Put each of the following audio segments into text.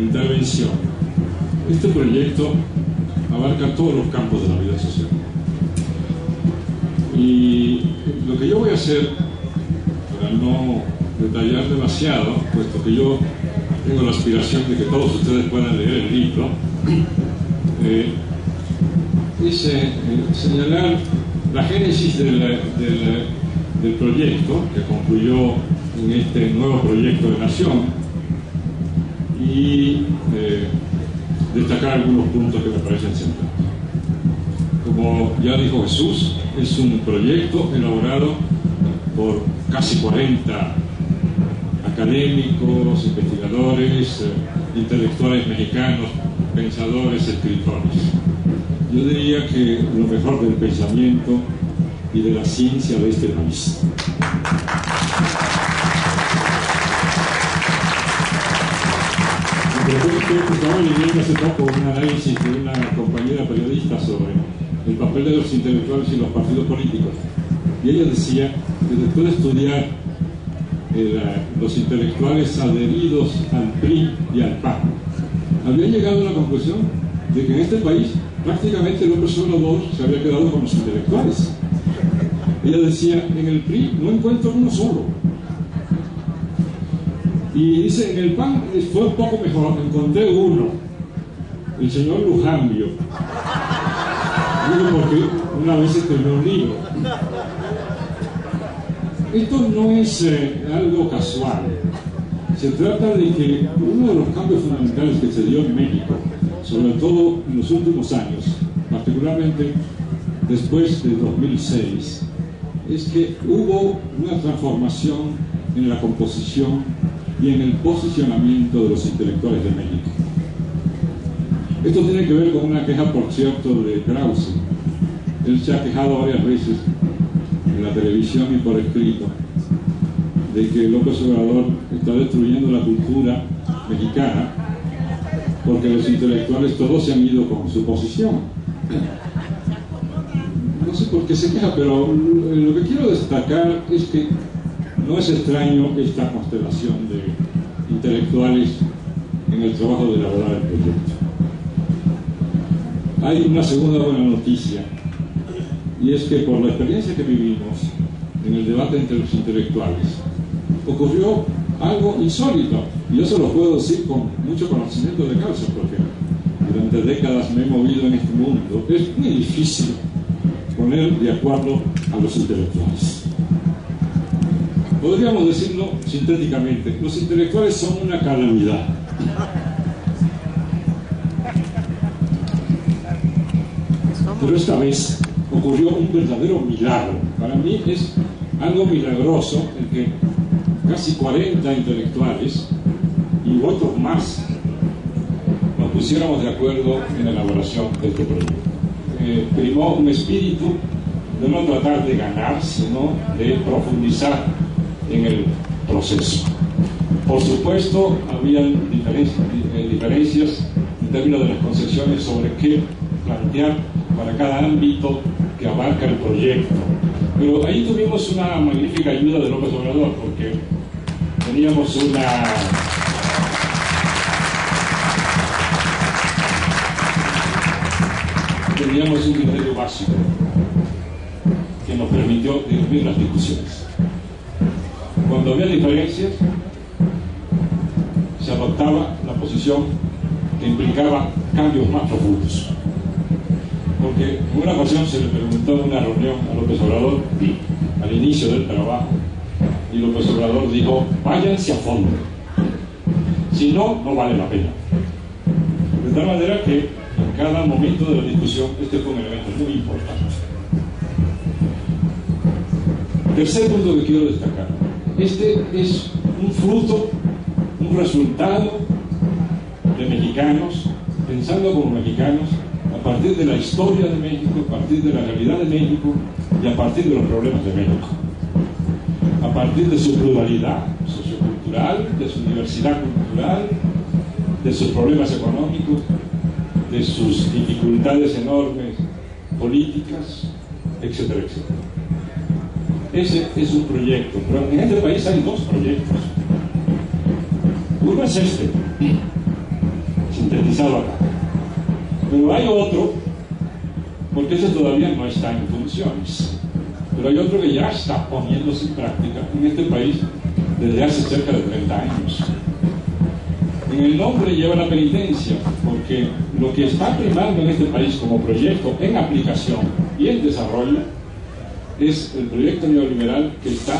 intervención. Este proyecto abarca todos los campos de la vida social. Y lo que yo voy a hacer, para no detallar demasiado, puesto que yo tengo la aspiración de que todos ustedes puedan leer el libro, es señalar la génesis del proyecto, que concluyó en este nuevo proyecto de nación, y destacar algunos puntos que me parecen centrales. Como ya dijo Jesús, es un proyecto elaborado por casi 40 académicos, investigadores, intelectuales mexicanos, pensadores, escritores. Yo diría que lo mejor del pensamiento y de la ciencia de este país. Estaba leyendo hace poco un análisis de una compañera periodista sobre el papel de los intelectuales y los partidos políticos, y ella decía que después de estudiar los intelectuales adheridos al PRI y al PAN, había llegado a la conclusión de que en este país prácticamente López Obrador se había quedado con los intelectuales. Ella decía, en el PRI no encuentro uno solo. Y dice, en el PAN fue un poco mejor, encontré uno, el señor Lujambio. Digo porque una vez escribió un libro. Esto no es algo casual. Se trata de que uno de los cambios fundamentales que se dio en México, sobre todo en los últimos años, particularmente después de 2006, es que hubo una transformación en la composición y en el posicionamiento de los intelectuales de México. Esto tiene que ver con una queja, por cierto, de Krause. Él se ha quejado varias veces en la televisión y por escrito de que López Obrador está destruyendo la cultura mexicana porque los intelectuales todos se han ido con su posición. No sé por qué se queja, pero lo que quiero destacar es que no es extraño esta constelación de intelectuales en el trabajo de elaborar el proyecto. Hay una segunda buena noticia, y es que por la experiencia que vivimos en el debate entre los intelectuales, ocurrió algo insólito, y yo se lo puedo decir con mucho conocimiento de causa, porque durante décadas me he movido en este mundo. Es muy difícil poner de acuerdo a los intelectuales. Podríamos decirlo sintéticamente, los intelectuales son una calamidad. Pero esta vez ocurrió un verdadero milagro. Para mí es algo milagroso el que casi 40 intelectuales y otros más nos pusiéramos de acuerdo en la elaboración de este proyecto. Primó un espíritu de no tratar de ganar, sino de profundizar en el proceso. Por supuesto, habían diferencias en términos de las concepciones sobre qué plantear para cada ámbito que abarca el proyecto. Pero ahí tuvimos una magnífica ayuda de López Obrador, porque teníamos un criterio básico que nos permitió dirimir las discusiones. Cuando había diferencias, se adoptaba la posición que implicaba cambios más profundos. Porque en una ocasión se le preguntó en una reunión a López Obrador, al inicio del trabajo, y López Obrador dijo, váyanse a fondo, si no, no vale la pena. De tal manera que en cada momento de la discusión este fue un elemento muy importante. Tercer punto que quiero destacar, este es un fruto, un resultado de mexicanos, pensando como mexicanos, a partir de la historia de México, a partir de la realidad de México y a partir de los problemas de México, a partir de su pluralidad sociocultural, de su diversidad cultural, de sus problemas económicos, de sus dificultades enormes políticas, etcétera, etcétera. Ese es un proyecto, pero en este país hay dos proyectos. Uno es este, realizado acá. Pero hay otro, porque ese todavía no está en funciones, pero hay otro que ya está poniéndose en práctica en este país desde hace cerca de 30 años. En el nombre lleva la penitencia, porque lo que está primando en este país como proyecto en aplicación y en desarrollo es el proyecto neoliberal que está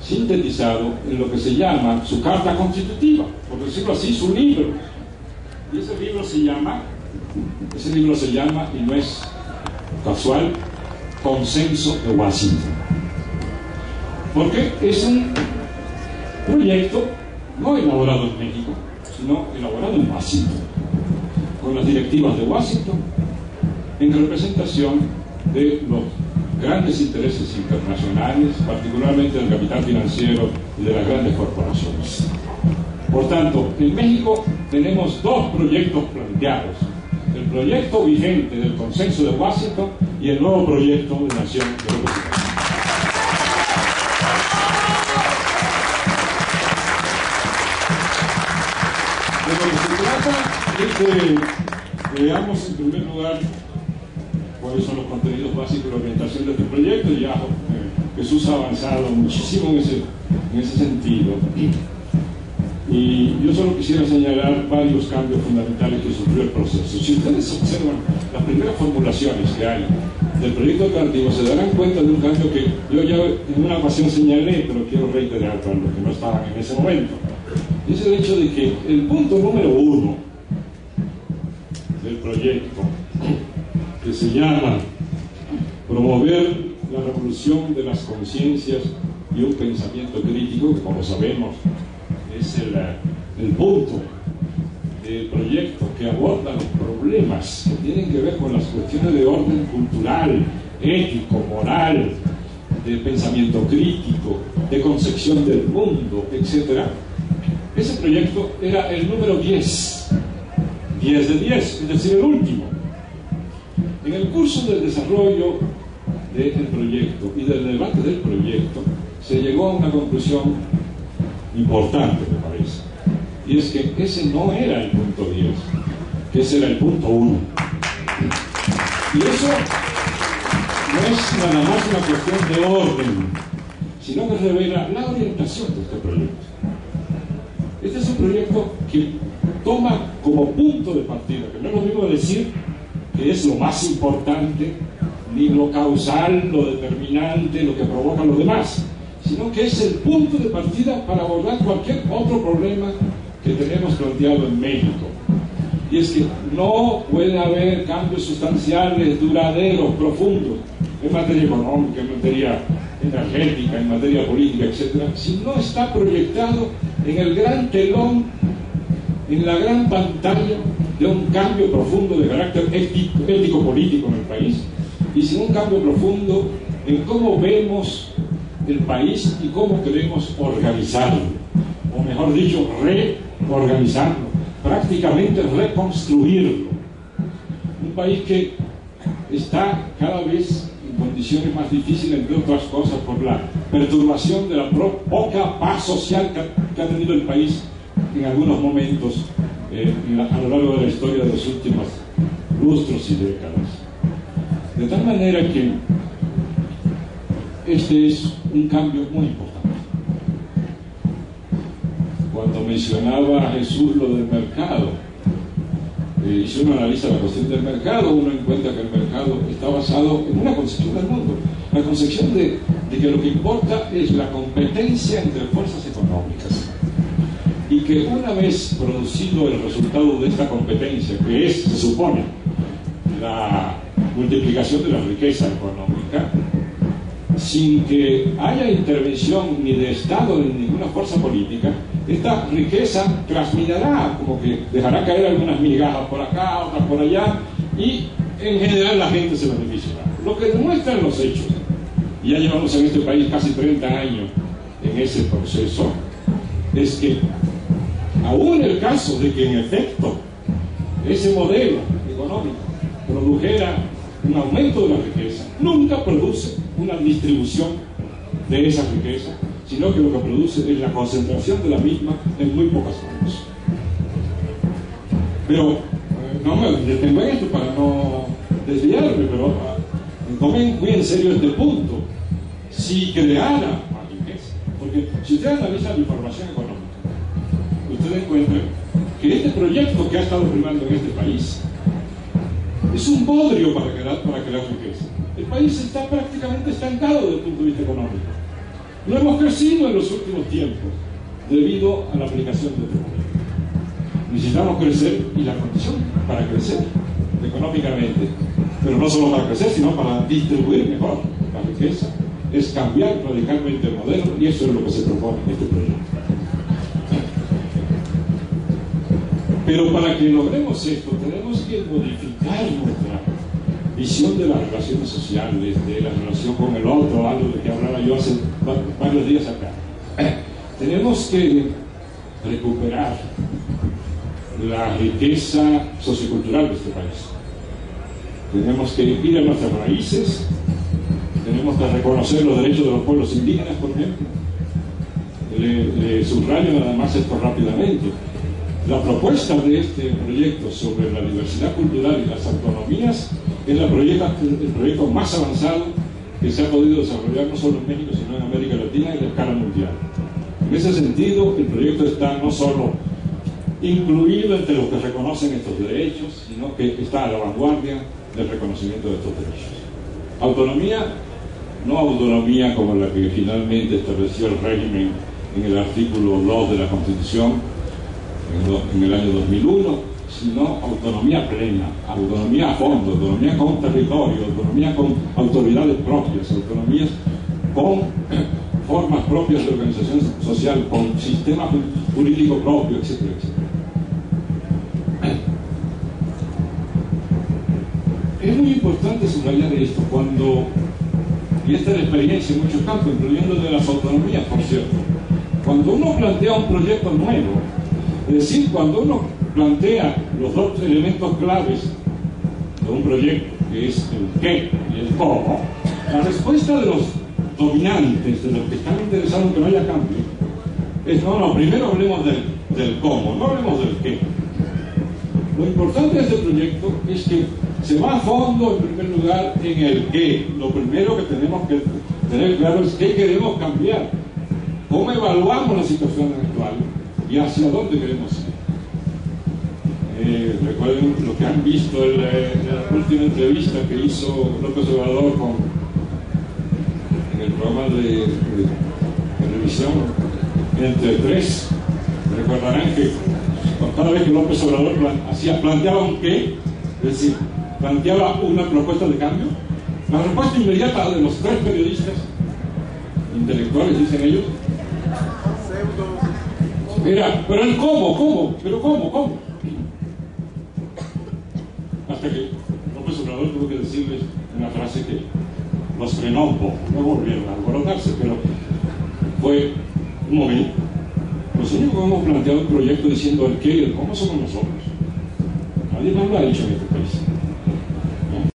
sintetizado en lo que se llama su carta constitutiva, por decirlo así, su libro. Y ese libro se llama, y no es casual, Consenso de Washington. Porque es un proyecto no elaborado en México, sino elaborado en Washington, con las directivas de Washington, en representación de los grandes intereses internacionales, particularmente del capital financiero y de las grandes corporaciones. Por tanto, en México tenemos dos proyectos planteados: el proyecto vigente del Consenso de Washington y el nuevo proyecto de Nación de Representación. De lo que se trata es que veamos en primer lugar cuáles son los contenidos básicos de la orientación de este proyecto. Ya Jesús ha avanzado muchísimo en ese sentido. Y yo solo quisiera señalar varios cambios fundamentales que sufrió el proceso. Si ustedes observan las primeras formulaciones que hay del proyecto alternativo, se darán cuenta de un cambio que yo ya en una ocasión señalé, pero quiero reiterar para los que no estaban en ese momento. Es el hecho de que el punto número 1 del proyecto, que se llama promover la revolución de las conciencias y un pensamiento crítico, que como sabemos es el punto del proyecto que aborda los problemas que tienen que ver con las cuestiones de orden cultural, ético, moral, de pensamiento crítico, de concepción del mundo, etc. Ese proyecto era el número 10 de 10, es decir, el último. En el curso del desarrollo del proyecto y del debate del proyecto se llegó a una conclusión importante, me parece, y es que ese no era el punto 10, que ese era el punto 1. Y eso no es nada más una cuestión de orden, sino que revela la orientación de este proyecto. Este es un proyecto que toma como punto de partida, que no es lo mismo decir que es lo más importante, ni lo causal, lo determinante, lo que provoca lo demás, sino que es el punto de partida para abordar cualquier otro problema que tenemos planteado en México. Y es que no puede haber cambios sustanciales, duraderos, profundos, en materia económica, en materia energética, en materia política, etc., si no está proyectado en el gran telón, en la gran pantalla de un cambio profundo de carácter ético-político en el país, y sin un cambio profundo en cómo vemos el país y cómo queremos organizarlo, o mejor dicho, reorganizarlo, prácticamente reconstruirlo. Un país que está cada vez en condiciones más difíciles, entre otras cosas, por la perturbación de la poca paz social que ha tenido el país en algunos momentos a lo largo de la historia de los últimos lustros y décadas. De tal manera que este es un cambio muy importante. Cuando mencionaba a Jesús lo del mercado, y si uno analiza la cuestión del mercado, uno encuentra que el mercado está basado en una concepción del mundo, la concepción de que lo que importa es la competencia entre fuerzas económicas, y que una vez producido el resultado de esta competencia, que es, se supone, la multiplicación de la riqueza económica, sin que haya intervención ni de Estado ni de ninguna fuerza política, esta riqueza transmitirá, como que dejará caer algunas migajas por acá, otras por allá, y en general la gente se beneficiará. Lo que demuestran los hechos, y ya llevamos en este país casi 30 años en ese proceso, es que aún el caso de que en efecto ese modelo económico produjera un aumento de la riqueza, nunca produce una distribución de esa riqueza, sino que lo que produce es la concentración de la misma en muy pocas manos. Pero no me detengo en esto para no desviarme, pero tomen muy en serio este punto. Si creara más riqueza, porque si usted analiza la información económica, usted encuentra que este proyecto que ha estado primando en este país es un bodrio para crear riqueza. El país está prácticamente estancado desde el punto de vista económico. No hemos crecido en los últimos tiempos debido a la aplicación de este proyecto. Necesitamos crecer, y la condición para crecer económicamente, pero no solo para crecer, sino para distribuir mejor la riqueza, es cambiar radicalmente el modelo, y eso es lo que se propone en este proyecto. Pero para que logremos esto, tenemos que modificar nuestra visión de las relaciones sociales, de la relación con el otro, algo de que hablaba yo hace varios días acá. Tenemos que recuperar la riqueza sociocultural de este país. Tenemos que ir a nuestras raíces, tenemos que reconocer los derechos de los pueblos indígenas, por ejemplo. Le subrayo nada más esto rápidamente. La propuesta de este proyecto sobre la diversidad cultural y las autonomías es el proyecto más avanzado que se ha podido desarrollar no solo en México, sino en América Latina y a escala mundial. En ese sentido, el proyecto está no solo incluido entre los que reconocen estos derechos, sino que está a la vanguardia del reconocimiento de estos derechos. Autonomía, no autonomía como la que finalmente estableció el régimen en el artículo 2 de la Constitución en el año 2001, sino autonomía plena, autonomía a fondo, autonomía con territorio, autonomía con autoridades propias, autonomías con formas propias de organización social, con sistema jurídico propio, etcétera, etcétera. Es muy importante subrayar esto y esta es la experiencia en muchos campos, incluyendo de las autonomías, por cierto. Cuando uno plantea un proyecto nuevo, es decir, cuando uno plantea los dos elementos claves de un proyecto, que es el qué y el cómo, la respuesta de los dominantes, de los que están interesados en que no haya cambio, es no, primero hablemos del cómo, no hablemos del qué. Lo importante de este proyecto es que se va a fondo, en primer lugar, en el qué. Lo primero que tenemos que tener claro es qué queremos cambiar, cómo evaluamos la situación actual y hacia dónde queremos ir. Recuerden lo que han visto en la última entrevista que hizo López Obrador en el programa de televisión Entre Tres. Recordarán que cada vez que López Obrador planteaba un qué, es decir, planteaba una propuesta de cambio, la respuesta inmediata de los tres periodistas intelectuales, dicen ellos, era, pero el cómo, pero cómo. Hasta que López Obrador tuvo que decirles una frase que los frenó un poco, no volvieron a alborotarse, pero fue un momento. Los únicos que hemos planteado un proyecto diciendo el qué y el cómo somos nosotros. Nadie más lo ha dicho en este país.